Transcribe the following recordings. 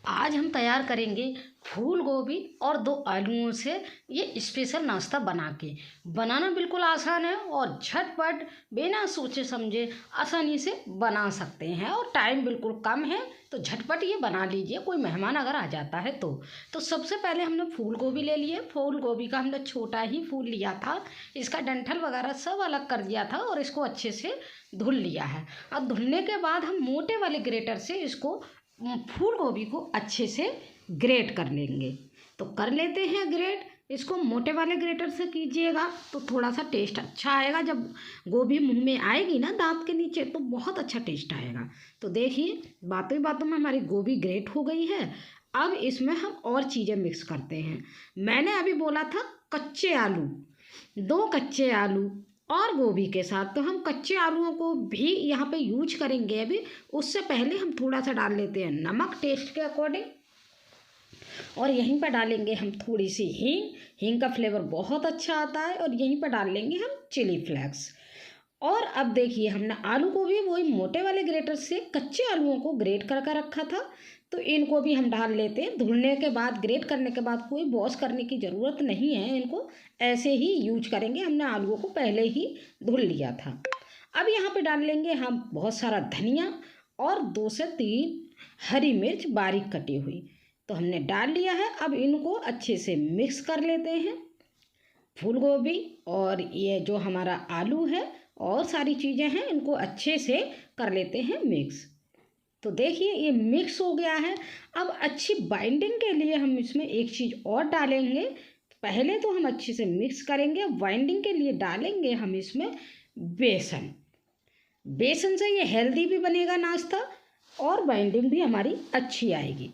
आज हम तैयार करेंगे फूल गोभी और 2 आलूओं से ये स्पेशल नाश्ता बनाना बिल्कुल आसान है और झटपट बिना सोचे समझे आसानी से बना सकते हैं और टाइम बिल्कुल कम है तो झटपट ये बना लीजिए। कोई मेहमान अगर आ जाता है तो सबसे पहले हमने फूल गोभी ले लिए। फूल गोभी का हमने छोटा ही फूल लिया था, इसका डंठल वगैरह सब अलग कर दिया था और इसको अच्छे से धुल लिया है। अब धुलने के बाद हम मोटे वाले ग्रेटर से इसको फूल गोभी को अच्छे से ग्रेट कर लेंगे। तो कर लेते हैं ग्रेट। इसको मोटे वाले ग्रेटर से कीजिएगा तो थोड़ा सा टेस्ट अच्छा आएगा। जब गोभी मुंह में आएगी ना दांत के नीचे तो बहुत अच्छा टेस्ट आएगा। तो देखिए बातों ही बातों में हमारी गोभी ग्रेट हो गई है। अब इसमें हम और चीज़ें मिक्स करते हैं। मैंने अभी बोला था कच्चे आलू, 2 कच्चे आलू और गोभी के साथ, तो हम कच्चे आलूओं को भी यहाँ पे यूज करेंगे। अभी उससे पहले हम थोड़ा सा डाल लेते हैं नमक टेस्ट के अकॉर्डिंग और यहीं पर डालेंगे हम थोड़ी सी हींग। हींग का फ्लेवर बहुत अच्छा आता है। और यहीं पर डाल लेंगे हम चिली फ्लेक्स। और अब देखिए हमने आलू को भी वही मोटे वाले ग्रेटर से कच्चे आलूओं को ग्रेट करके रखा था, तो इनको भी हम डाल लेते हैं। धुलने के बाद ग्रेट करने के बाद कोई वॉश करने की ज़रूरत नहीं है, इनको ऐसे ही यूज करेंगे। हमने आलूओं को पहले ही धुल लिया था। अब यहाँ पे डाल लेंगे हम बहुत सारा धनिया और 2 से 3 हरी मिर्च बारीक कटी हुई, तो हमने डाल लिया है। अब इनको अच्छे से मिक्स कर लेते हैं। फूल गोभी और ये जो हमारा आलू है और सारी चीज़ें हैं इनको अच्छे से कर लेते हैं मिक्स। तो देखिए ये मिक्स हो गया है। अब अच्छी बाइंडिंग के लिए हम इसमें एक चीज़ और डालेंगे। पहले तो हम अच्छे से मिक्स करेंगे, बाइंडिंग के लिए डालेंगे हम इसमें बेसन। बेसन से ये हेल्दी भी बनेगा नाश्ता और बाइंडिंग भी हमारी अच्छी आएगी।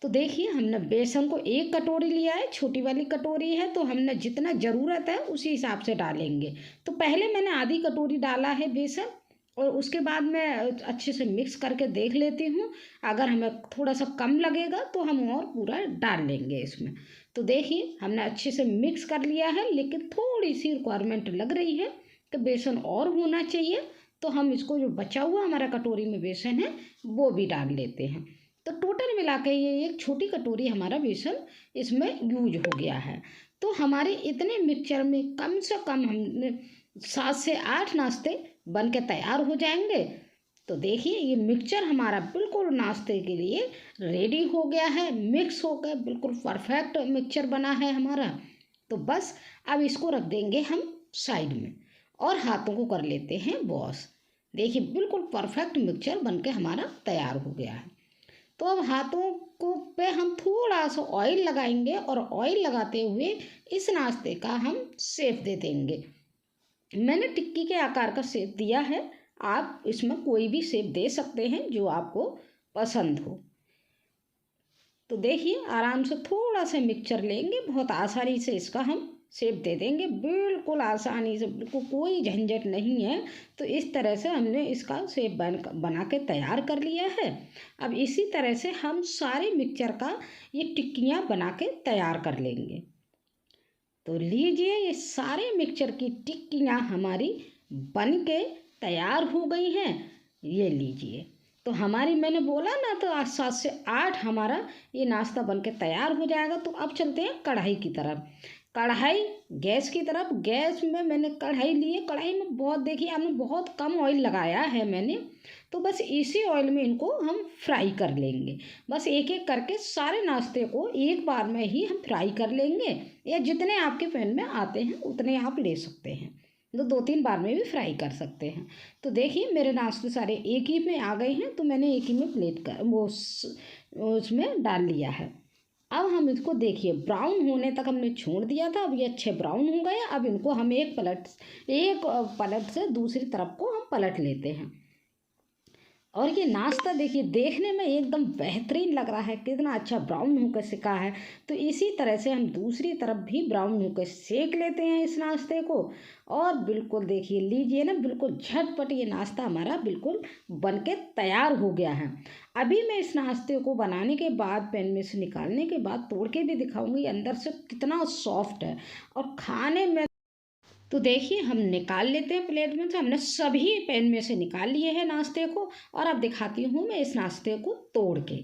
तो देखिए हमने बेसन को 1 कटोरी लिया है, छोटी वाली कटोरी है, तो हमने जितना ज़रूरत है उसी हिसाब से डालेंगे। तो पहले मैंने आधी कटोरी डाला है बेसन और उसके बाद मैं अच्छे से मिक्स करके देख लेती हूँ। अगर हमें थोड़ा सा कम लगेगा तो हम और पूरा डाल लेंगे इसमें। तो देखिए हमने अच्छे से मिक्स कर लिया है, लेकिन थोड़ी सी रिक्वायरमेंट लग रही है कि बेसन और होना चाहिए, तो हम इसको जो बचा हुआ हमारा कटोरी में बेसन है वो भी डाल लेते हैं। तो टोटल मिला के ये एक छोटी कटोरी हमारा बेसन इसमें यूज हो गया है। तो हमारे इतने मिक्सचर में कम से कम हमने 7 से 8 नाश्ते बन के तैयार हो जाएंगे। तो देखिए ये मिक्सचर हमारा बिल्कुल नाश्ते के लिए रेडी हो गया है। मिक्स हो गया, बिल्कुल परफेक्ट मिक्सचर बना है हमारा। तो बस अब इसको रख देंगे हम साइड में और हाथों को कर लेते हैं वॉश। देखिए बिल्कुल परफेक्ट मिक्सचर बन के हमारा तैयार हो गया है। तो अब हाथों को पे हम थोड़ा सा ऑयल लगाएंगे और ऑयल लगाते हुए इस नाश्ते का हम शेप दे देंगे। मैंने टिक्की के आकार का शेप दिया है, आप इसमें कोई भी शेप दे सकते हैं जो आपको पसंद हो। तो देखिए आराम से थोड़ा सा मिक्सचर लेंगे, बहुत आसानी से इसका हम शेप दे देंगे, बिल्कुल आसानी से, बिल्कुल कोई झंझट नहीं है। तो इस तरह से हमने इसका शेप बना के तैयार कर लिया है। अब इसी तरह से हम सारे मिक्सचर का ये टिक्कियाँ बना के तैयार कर लेंगे। तो लीजिए ये सारे मिक्सचर की टिक्कियाँ हमारी बन के तैयार हो गई हैं। ये लीजिए, तो हमारी मैंने बोला ना, तो आज 7 से 8 हमारा ये नाश्ता बन के तैयार हो जाएगा। तो अब चलते हैं कढ़ाई की तरफ। कढ़ाई गैस की तरफ। गैस में मैंने कढ़ाई ली है। कढ़ाई में बहुत, देखिए हमने बहुत कम ऑयल लगाया है मैंने, तो बस इसी ऑयल में इनको हम फ्राई कर लेंगे। बस एक एक करके सारे नाश्ते को एक बार में ही हम फ्राई कर लेंगे, या जितने आपके पैन में आते हैं उतने आप ले सकते हैं, तो 2-3 बार में भी फ्राई कर सकते हैं। तो देखिए मेरे नाश्ते सारे एक ही में आ गए हैं, तो मैंने एक ही में प्लेट कर वो उसमें डाल लिया है। अब हम इसको देखिए ब्राउन होने तक हमने छोड़ दिया था। अब ये अच्छे ब्राउन हो गए। अब इनको हम एक पलट से दूसरी तरफ को हम पलट लेते हैं। और ये नाश्ता देखिए देखने में एकदम बेहतरीन लग रहा है, कितना अच्छा ब्राउन होकर सिका है। तो इसी तरह से हम दूसरी तरफ भी ब्राउन होकर सेक लेते हैं इस नाश्ते को। और बिल्कुल देखिए लीजिए ना, बिल्कुल झटपट ये नाश्ता हमारा बिल्कुल बन के तैयार हो गया है। अभी मैं इस नाश्ते को बनाने के बाद, पैन में से निकालने के बाद तोड़ के भी दिखाऊंगी अंदर से कितना सॉफ्ट है और खाने में। तो देखिए हम निकाल लेते हैं प्लेट में से। हमने सभी पैन में से निकाल लिए हैं नाश्ते को, और अब दिखाती हूँ मैं इस नाश्ते को तोड़ के।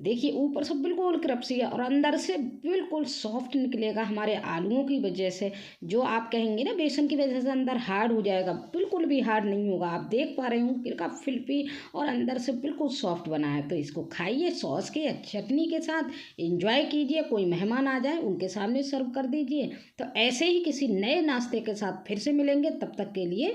देखिए ऊपर से बिल्कुल क्रिस्पी और अंदर से बिल्कुल सॉफ्ट निकलेगा हमारे आलूओं की वजह से। जो आप कहेंगे ना बेसन की वजह से अंदर हार्ड हो जाएगा, बिल्कुल भी हार्ड नहीं होगा। आप देख पा रहे हो कितना फिल्पी और अंदर से बिल्कुल सॉफ्ट बना है। तो इसको खाइए सॉस के या चटनी के साथ, एंजॉय कीजिए। कोई मेहमान आ जाए उनके सामने सर्व कर दीजिए। तो ऐसे ही किसी नए नाश्ते के साथ फिर से मिलेंगे, तब तक के लिए